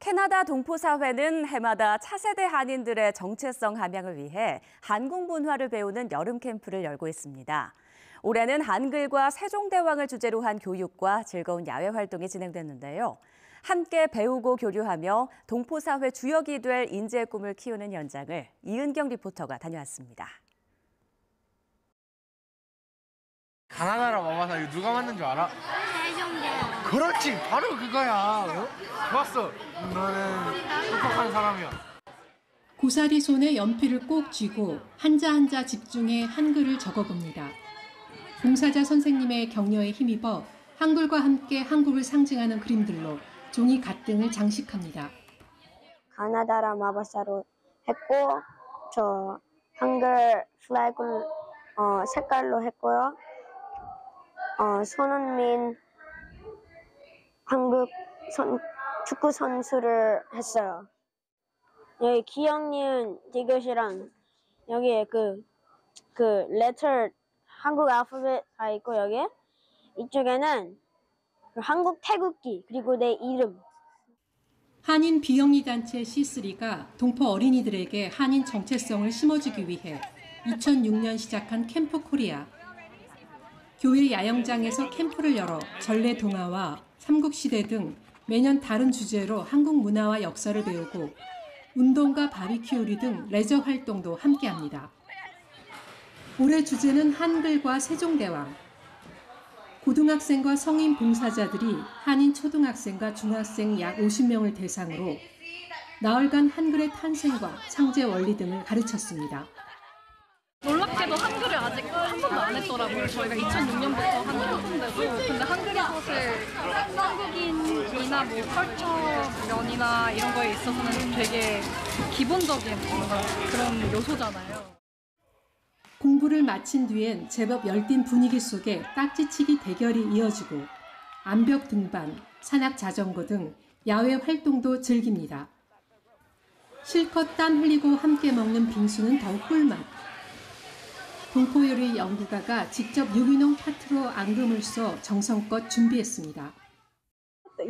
캐나다 동포사회는 해마다 차세대 한인들의 정체성 함양을 위해 한국 문화를 배우는 여름 캠프를 열고 있습니다. 올해는 한글과 세종대왕을 주제로 한 교육과 즐거운 야외 활동이 진행됐는데요. 함께 배우고 교류하며 동포사회 주역이 될 인재의 꿈을 키우는 현장을 이은경 리포터가 다녀왔습니다. 가나다라 마마사 이거 누가 만든 줄 알아? 세종대왕. 그렇지, 바로 그거야. 어? 좋았어. 너는 똑똑한 사람이야. 고사리 손에 연필을 꼭 쥐고 한자 한자 집중해 한글을 적어봅니다. 봉사자 선생님의 격려에 힘입어 한글과 함께 한국을 상징하는 그림들로 종이 가등을 장식합니다. 가나다라 마바사로 했고, 저 한글 플래그 색깔로 했고요. 손흥민 한국 축구 선수를 했어요. 여기 기억니은 디귿이랑 여기에 그 레터 한국 알파벳 다 있고 여기 이쪽에는 한국 태극기 그리고 내 이름. 한인 비영리 단체 C3가 동포 어린이들에게 한인 정체성을 심어주기 위해 2006년 시작한 캠프 코리아. 교회 야영장에서 캠프를 열어 전래 동화와 삼국시대 등 매년 다른 주제로 한국 문화와 역사를 배우고 운동과 바비큐요리 등 레저 활동도 함께합니다. 올해 주제는 한글과 세종대왕. 고등학생과 성인 봉사자들이 한인 초등학생과 중학생 약 50명을 대상으로 나흘간 한글의 탄생과 창제 원리 등을 가르쳤습니다. 놀랍게도 한글을 아직 한 번도 안 했더라고요. 저희가 2006년부터 한글 했는데도. 근데 한글이 사실 한국인이나 뭐 컬처 면이나 이런 거에 있어서는 되게 기본적인 뭔가 그런 요소잖아요. 공부를 마친 뒤엔 제법 열띤 분위기 속에 딱지치기 대결이 이어지고 암벽 등반, 산악 자전거 등 야외 활동도 즐깁니다. 실컷 땀 흘리고 함께 먹는 빙수는 더욱 꿀맛. 동포요리 연구가가 직접 유기농 파트로 앙금을 써 정성껏 준비했습니다.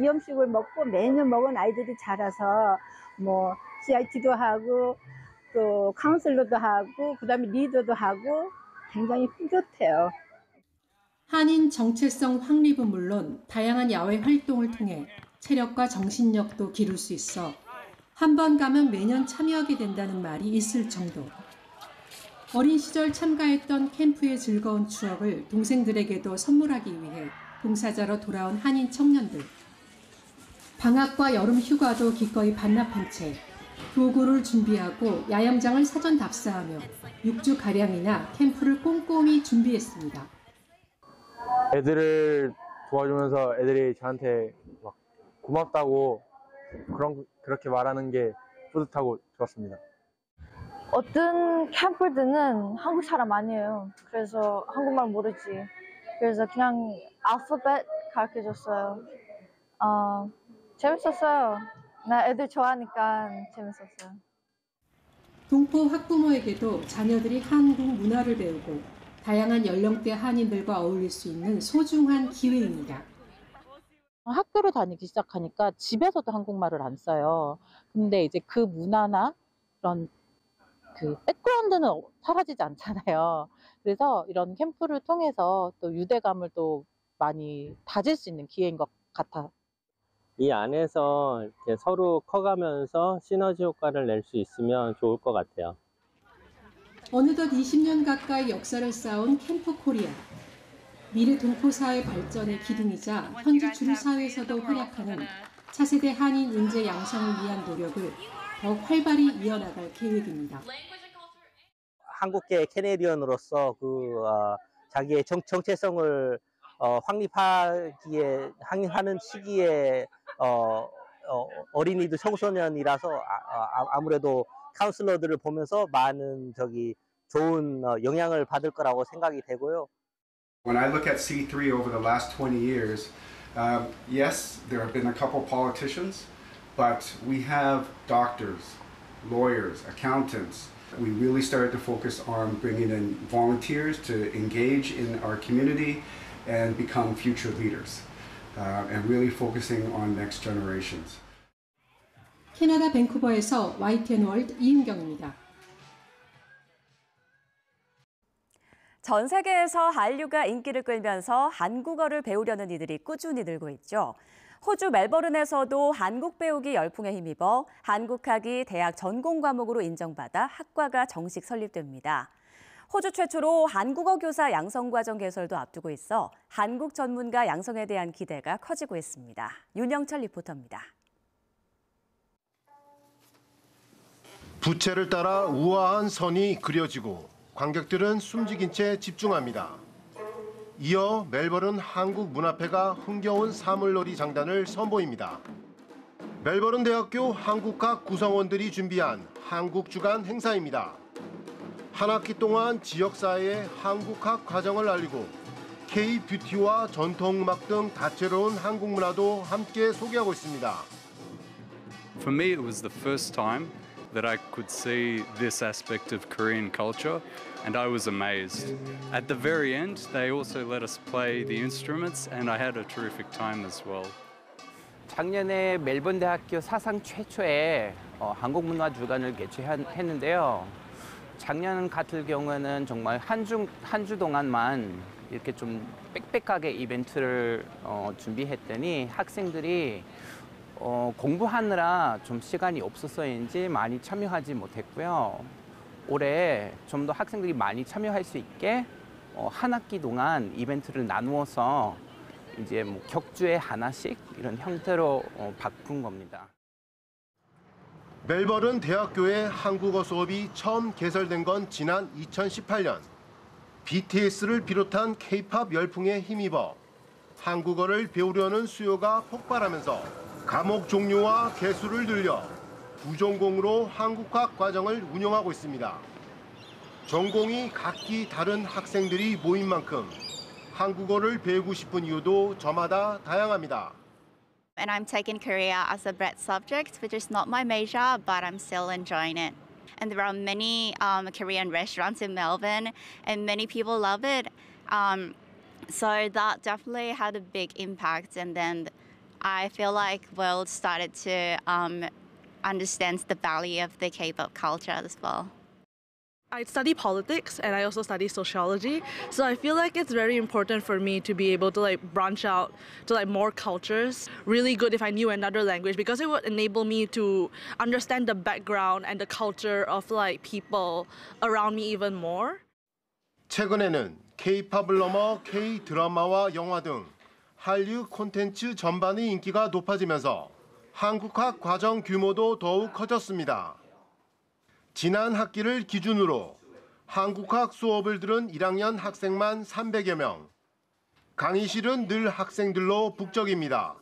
이 음식을 먹고 매년 먹은 아이들이 자라서 뭐 CIT도 하고 또 카운슬러도 하고 그다음에 리더도 하고 굉장히 뿌듯해요. 한인 정체성 확립은 물론 다양한 야외 활동을 통해 체력과 정신력도 기를 수 있어 한 번 가면 매년 참여하게 된다는 말이 있을 정도. 어린 시절 참가했던 캠프의 즐거운 추억을 동생들에게도 선물하기 위해 봉사자로 돌아온 한인 청년들. 방학과 여름 휴가도 기꺼이 반납한 채 도구를 준비하고 야영장을 사전 답사하며 6주가량이나 캠프를 꼼꼼히 준비했습니다. 애들을 도와주면서 애들이 저한테 막 고맙다고 그렇게 말하는 게 뿌듯하고 좋았습니다. 어떤 캠퍼들은 한국 사람 아니에요. 그래서 한국말 모르지. 그래서 그냥 알파벳 가르쳐줬어요. 재밌었어요. 나 애들 좋아하니까 재밌었어요. 동포 학부모에게도 자녀들이 한국 문화를 배우고 다양한 연령대 한인들과 어울릴 수 있는 소중한 기회입니다. 학교를 다니기 시작하니까 집에서도 한국말을 안 써요. 근데 이제 그 문화나 그런 그 백그라운드는 사라지지 않잖아요. 그래서 이런 캠프를 통해서 또 유대감을 또 많이 다질 수 있는 기회인 것 같아요. 이 안에서 이렇게 서로 커가면서 시너지 효과를 낼 수 있으면 좋을 것 같아요. 어느덧 20년 가까이 역사를 쌓은 캠프 코리아. 미래 동포사회 발전의 기둥이자 현지 주류 사회에서도 활약하는 차세대 한인 인재 양성을 위한 노력을 더욱 활발히 이어나갈 계획입니다. 한국계 캐네디언으로서 자기의 정체성을 확립하는 시기에 어린이들 청소년이라서 아무래도 카운슬러들을 보면서 많은 좋은 영향을 받을 거라고 생각이 되고요. When I look at C3 over the last 20 years, yes, there have been a couple politicians, but we have doctors, lawyers, accountants. We really started to focus on bringing in volunteers to engage in our community and become future leaders, and really focusing on next generations. 캐나다 밴쿠버에서 YTN월드 이은경입니다. 전 세계에서 한류가 인기를 끌면서 한국어를 배우려는 이들이 꾸준히 늘고 있죠. 호주 멜버른에서도 한국 배우기 열풍에 힘입어 한국학이 대학 전공 과목으로 인정받아 학과가 정식 설립됩니다. 호주 최초로 한국어 교사 양성 과정 개설도 앞두고 있어 한국 전문가 양성에 대한 기대가 커지고 있습니다. 윤영철 리포터입니다. 부채를 따라 우아한 선이 그려지고 관객들은 숨죽인 채 집중합니다. 이어 멜버른 한국문화회가 흥겨운 사물놀이 장단을 선보입니다. 멜버른 대학교 한국학 구성원들이 준비한 한국 주간 행사입니다. 한 학기 동안 지역사회의 한국학 과정을 알리고 K-뷰티와 전통음악 등 다채로운 한국 문화도 함께 소개하고 있습니다. For me, it was the first time that I could see this aspect of Korean culture, and I was amazed. At the very end, they also let us play the instruments, and I had a terrific time as well. 작년에 멜번 대학교 사상 최초의 한국문화 주간을 개최했는데요. 작년 같은 경우에는 정말 한 주 동안만 이렇게 좀 빽빽하게 이벤트를 준비했더니 학생들이 공부하느라 좀 시간이 없어서인지 많이 참여하지 못했고요. 올해 좀 더 학생들이 많이 참여할 수 있게 한 학기 동안 이벤트를 나누어서 이제 뭐 격주에 하나씩 이런 형태로 바꾼 겁니다. 멜버른 대학교의 한국어 수업이 처음 개설된 건 지난 2018년. BTS를 비롯한 K-팝 열풍에 힘입어 한국어를 배우려는 수요가 폭발하면서 과목 종류와 개수를 늘려 부전공으로 한국학 과정을 운영하고 있습니다. 전공이 각기 다른 학생들이 모인 만큼 한국어를 배우고 싶은 이유도 저마다 다양합니다. And I'm taking Korea as a breadth subject, which is not my major, but I'm still enjoying it. And there are many Korean restaurants in Melbourne, and many people love it. So that definitely had a big impact. And then I feel like world started to understand the value of the K-pop culture as well. I study politics and I also study sociology, so I feel like it's very important for me to be able to branch out to more cultures. Really good if I knew another language because it would enable me to understand the background and the culture of people around me even more. 최근에는 K-팝을 넘어 K-드라마와 영화 등 한류 콘텐츠 전반의 인기가 높아지면서 한국학 과정 규모도 더욱 커졌습니다. 지난 학기를 기준으로 한국학 수업을 들은 1학년 학생만 300여 명. 강의실은 늘 학생들로 북적입니다.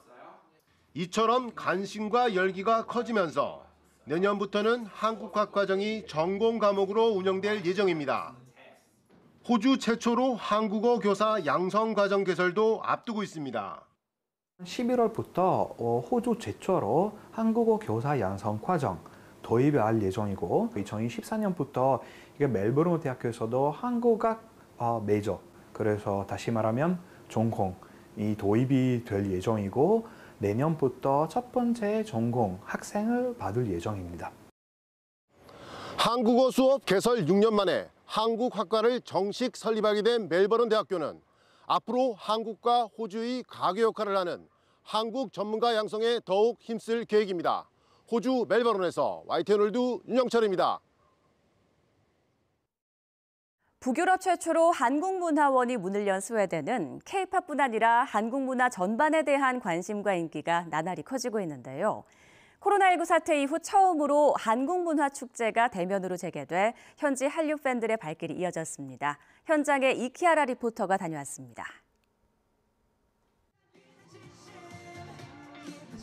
이처럼 관심과 열기가 커지면서 내년부터는 한국학 과정이 전공 과목으로 운영될 예정입니다. 호주 최초로 한국어 교사 양성 과정 개설도 앞두고 있습니다. 11월부터 호주 최초로 한국어 교사 양성 과정 도입을 할 예정이고 2024년부터 이게 멜버른 대학교에서도 한국학 메이저, 그래서 다시 말하면 전공이 도입이 될 예정이고 내년부터 첫 번째 전공 학생을 받을 예정입니다. 한국어 수업 개설 6년 만에 한국학과를 정식 설립하게 된 멜버른 대학교는 앞으로 한국과 호주의 가교 역할을 하는 한국 전문가 양성에 더욱 힘쓸 계획입니다. 호주 멜버른에서 YTN월드 윤영철입니다. 북유럽 최초로 한국문화원이 문을 연 스웨덴은 K-팝뿐 아니라 한국 문화 전반에 대한 관심과 인기가 나날이 커지고 있는데요. 코로나19 사태 이후 처음으로 한국문화축제가 대면으로 재개돼 현지 한류 팬들의 발길이 이어졌습니다. 현장에 이키아라 리포터가 다녀왔습니다.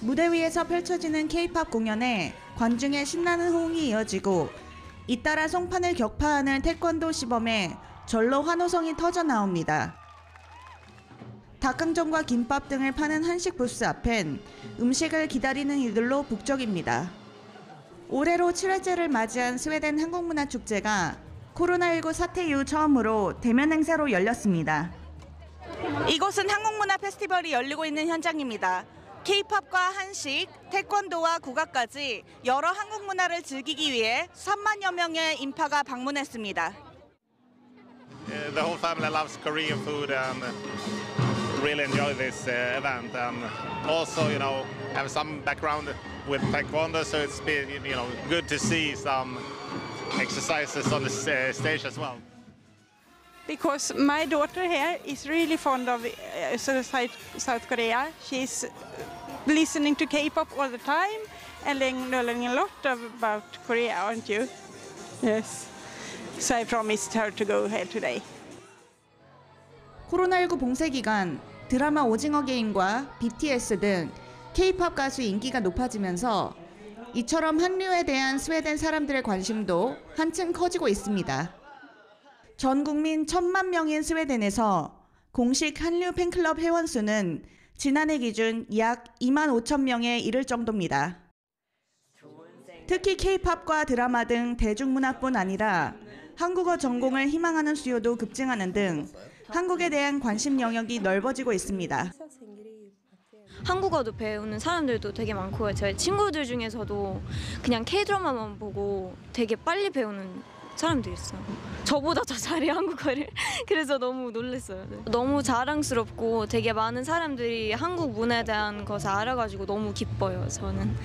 무대 위에서 펼쳐지는 K-팝 공연에 관중의 신나는 호응이 이어지고 잇따라 송판을 격파하는 태권도 시범에 절로 환호성이 터져 나옵니다. 닭강정과 김밥 등을 파는 한식 부스 앞엔 음식을 기다리는 이들로 북적입니다. 올해로 7회째를 맞이한 스웨덴 한국문화축제가 코로나19 사태 이후 처음으로 대면 행사로 열렸습니다. 이곳은 한국문화 페스티벌이 열리고 있는 현장입니다. K-팝과 한식, 태권도와 국악까지 여러 한국 문화를 즐기기 위해 3만여 명의 인파가 방문했습니다. The whole family loves Korean food and really enjoy this event. And also, have some background with taekwondo, so it's been, good to see some exercises on the stage as well. Because my daughter here is really fond of South Korea. She's listening to K-pop all the time and learning a lot about Korea, aren't you? Yes. So I promised her to go here today. 코로나19 봉쇄 기간 드라마 오징어 게임과 BTS 등 K-팝 가수 인기가 높아지면서 이처럼 한류에 대한 스웨덴 사람들의 관심도 한층 커지고 있습니다. 전 국민 1,000만 명인 스웨덴에서 공식 한류 팬클럽 회원 수는 지난해 기준 약 2만 5천 명에 이를 정도입니다. 특히 K-팝과 드라마 등 대중문화뿐 아니라 한국어 전공을 희망하는 수요도 급증하는 등 한국에 대한 관심 영역이 넓어지고 있습니다. 한국어도 배우는 사람들도 되게 많고요. 저희 친구들 중에서도 그냥 K-드라마만 보고 되게 빨리 배우는 사람들이 있어요. 저보다 더 잘해 한국어를. 그래서 너무 놀랐어요. 네. 너무 자랑스럽고 되게 많은 사람들이 한국 문화에 대한 것을 알아가지고 너무 기뻐요. 저는.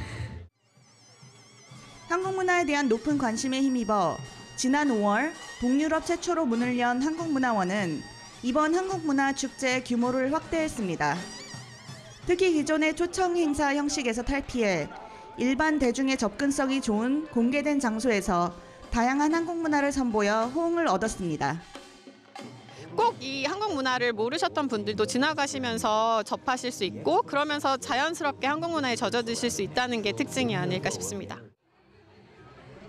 한국 문화에 대한 높은 관심에 힘입어 지난 5월 동유럽 최초로 문을 연 한국문화원은 이번 한국문화축제 규모를 확대했습니다. 특히 기존의 초청 행사 형식에서 탈피해 일반 대중의 접근성이 좋은 공개된 장소에서 다양한 한국 문화를 선보여 호응을 얻었습니다. 꼭 이 한국 문화를 모르셨던 분들도 지나가시면서 접하실 수 있고 그러면서 자연스럽게 한국 문화에 젖어드실 수 있다는 게 특징이 아닐까 싶습니다.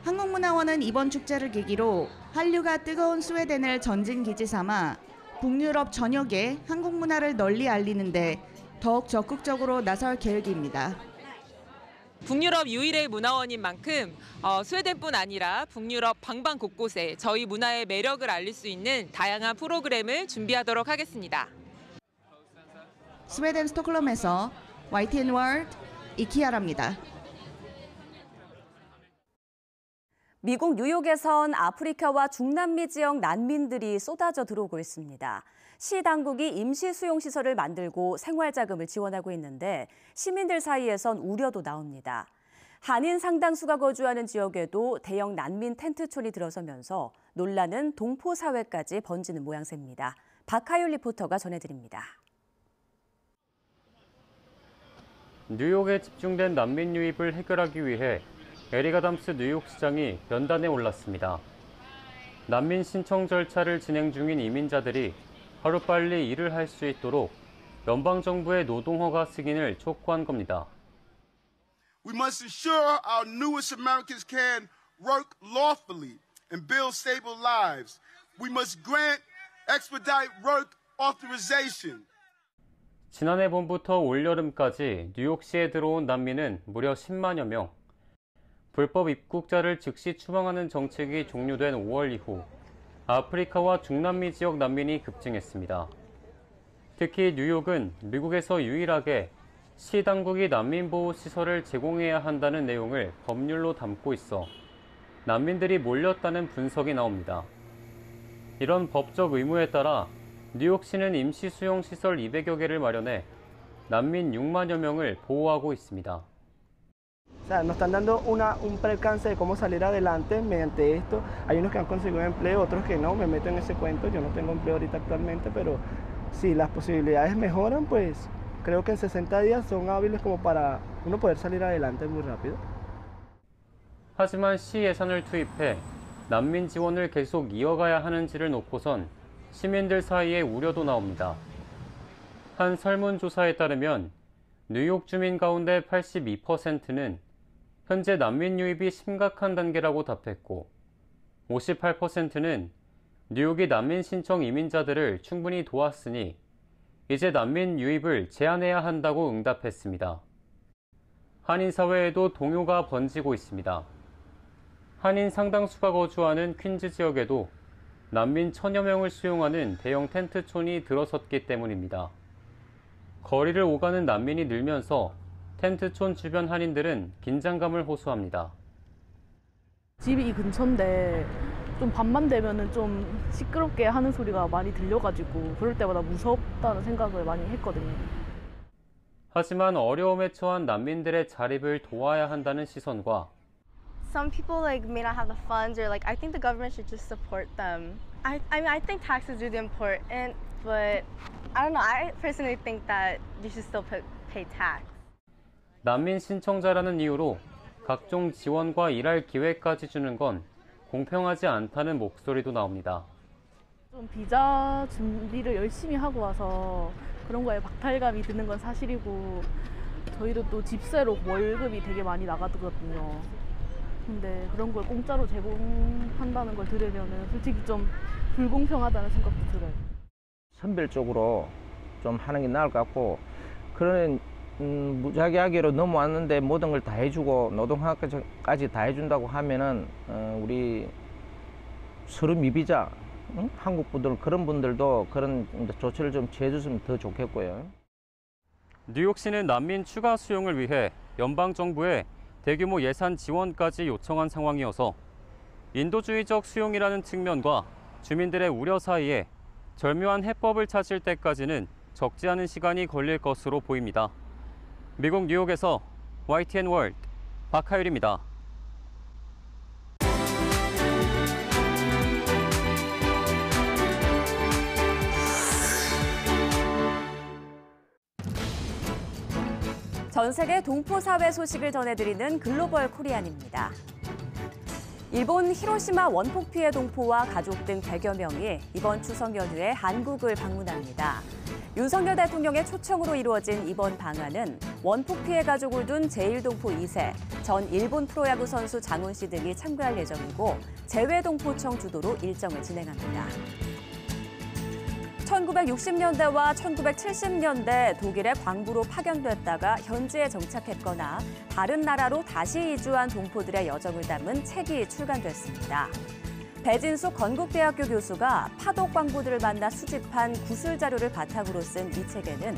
한국문화원은 이번 축제를 계기로 한류가 뜨거운 스웨덴을 전진 기지 삼아 북유럽 전역에 한국 문화를 널리 알리는 데 더욱 적극적으로 나설 계획입니다. 북유럽 유일의 문화원인 만큼 스웨덴뿐 아니라 북유럽 방방 곳곳에 저희 문화의 매력을 알릴 수 있는 다양한 프로그램을 준비하도록 하겠습니다. 스웨덴 스톡홀름에서 YTN 월드 이키아라입니다. 미국 뉴욕에선 아프리카와 중남미 지역 난민들이 쏟아져 들어오고 있습니다. 시 당국이 임시 수용시설을 만들고 생활자금을 지원하고 있는데 시민들 사이에선 우려도 나옵니다. 한인 상당수가 거주하는 지역에도 대형 난민 텐트촌이 들어서면서 논란은 동포사회까지 번지는 모양새입니다. 박하율 리포터가 전해드립니다. 뉴욕에 집중된 난민 유입을 해결하기 위해 에릭 아담스 뉴욕시장이 연단에 올랐습니다. 난민 신청 절차를 진행 중인 이민자들이 하루빨리 일을 할 수 있도록 연방정부의 노동허가 승인을 촉구한 겁니다. We must ensure our newest Americans can work lawfully and build stable lives. We must grant expedite work authorization. 지난해 봄부터 올여름까지 뉴욕시에 들어온 난민은 무려 10만여 명. 불법 입국자를 즉시 추방하는 정책이 종료된 5월 이후 아프리카와 중남미 지역 난민이 급증했습니다. 특히 뉴욕은 미국에서 유일하게 시 당국이 난민보호시설을 제공해야 한다는 내용을 법률로 담고 있어 난민들이 몰렸다는 분석이 나옵니다. 이런 법적 의무에 따라 뉴욕시는 임시 수용시설 200여 개를 마련해 난민 6만여 명을 보호하고 있습니다. O sea, nos están dando un percance de cómo salir adelante mediante esto. Hay unos que han conseguido empleo, otros que no. Me meto en ese cuento. Yo no tengo empleo ahorita actualmente, pero si las posibilidades mejoran, pues creo que en 60 días son hábiles como para uno poder salir adelante muy rápido. 하지만 시 예산을 투입해 난민 지원을 계속 이어가야 하는지를 놓고선 시민들 사이에 우려도 나옵니다. 한 설문조사에 따르면 뉴욕 주민 가운데 82%는 현재 난민 유입이 심각한 단계라고 답했고 58%는 뉴욕이 난민 신청 이민자들을 충분히 도왔으니 이제 난민 유입을 제한해야 한다고 응답했습니다. 한인 사회에도 동요가 번지고 있습니다. 한인 상당수가 거주하는 퀸즈 지역에도 난민 1000여 명을 수용하는 대형 텐트촌이 들어섰기 때문입니다. 거리를 오가는 난민이 늘면서 텐트촌 주변 한인들은 긴장감을 호소합니다. 집이 이 근처인데 좀 밤만 되면은 좀 시끄럽게 하는 소리가 많이 들려가지고 그럴 때마다 무섭다는 생각을 많이 했거든요. 하지만 어려움에 처한 난민들의 자립을 도와야 한다는 시선과 Some people may not have the funds or I think the government should just support them. I mean I think taxes are really important, but I don't know. I personally think that you should still pay tax. 난민 신청자라는 이유로 각종 지원과 일할 기회까지 주는 건 공평하지 않다는 목소리도 나옵니다. 좀 비자 준비를 열심히 하고 와서 그런 거에 박탈감이 드는 건 사실이고 저희도 또 집세로 월급이 되게 많이 나가거든요. 근데 그런 걸 공짜로 제공한다는 걸 들으면 솔직히 좀 불공평하다는 생각도 들어요. 선별적으로 좀 하는 게 나을 것 같고 그런 무작위하게로 넘어왔는데 모든 걸 다 해주고 노동학까지 다 해준다고 하면은 우리 서류 미비자 한국 분들 그런 분들도 그런 조치를 좀 취해줬으면 더 좋겠고요. 뉴욕시는 난민 추가 수용을 위해 연방 정부에 대규모 예산 지원까지 요청한 상황이어서 인도주의적 수용이라는 측면과 주민들의 우려 사이에 절묘한 해법을 찾을 때까지는 적지 않은 시간이 걸릴 것으로 보입니다. 미국 뉴욕에서 YTN 월드 박하율입니다. 전 세계 동포 사회 소식을 전해드리는 글로벌 코리안입니다. 일본 히로시마 원폭 피해 동포와 가족 등 100여 명이 이번 추석 연휴에 한국을 방문합니다. 윤석열 대통령의 초청으로 이루어진 이번 방한은 원폭 피해 가족을 둔 제1동포 2세, 전 일본 프로야구 선수 장훈 씨 등이 참가할 예정이고 재외동포청 주도로 일정을 진행합니다. 1960년대와 1970년대 독일의 광부로 파견됐다가 현지에 정착했거나 다른 나라로 다시 이주한 동포들의 여정을 담은 책이 출간됐습니다. 배진숙 건국대학교 교수가 파독 광부들을 만나 수집한 구술 자료를 바탕으로 쓴 이 책에는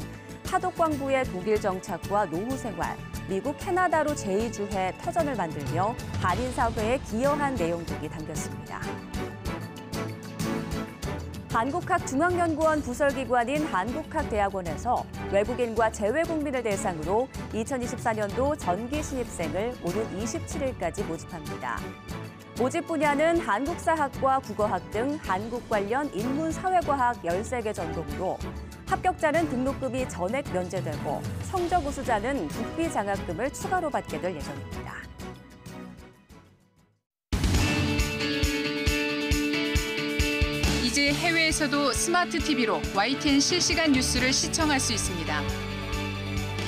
파독 광부의 독일 정착과 노후 생활, 미국 캐나다로 재이주해 터전을 만들며 한인 사회에 기여한 내용들이 담겼습니다. 한국학중앙연구원 부설기관인 한국학대학원에서 외국인과 재외국민을 대상으로 2024년도 전기 신입생을 오는 27일까지 모집합니다. 모집 분야는 한국사학과 국어학 등 한국 관련 인문사회과학 13개 전공으로 합격자는 등록금이 전액 면제되고 성적 우수자는 국비 장학금을 추가로 받게 될 예정입니다. 이제 해외에서도 스마트 TV로 YTN 실시간 뉴스를 시청할 수 있습니다.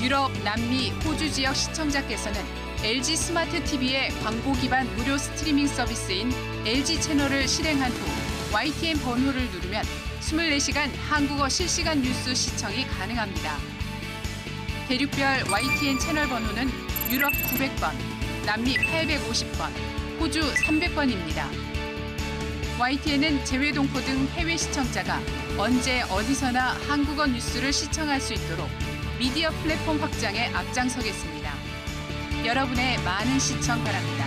유럽, 남미, 호주 지역 시청자께서는 LG 스마트 TV의 광고 기반 무료 스트리밍 서비스인 LG 채널을 실행한 후 YTN 번호를 누르면 24시간 한국어 실시간 뉴스 시청이 가능합니다. 대륙별 YTN 채널 번호는 유럽 900번, 남미 850번, 호주 300번입니다. YTN은 재외동포 등 해외 시청자가 언제 어디서나 한국어 뉴스를 시청할 수 있도록 미디어 플랫폼 확장에 앞장서겠습니다. 여러분의 많은 시청 바랍니다.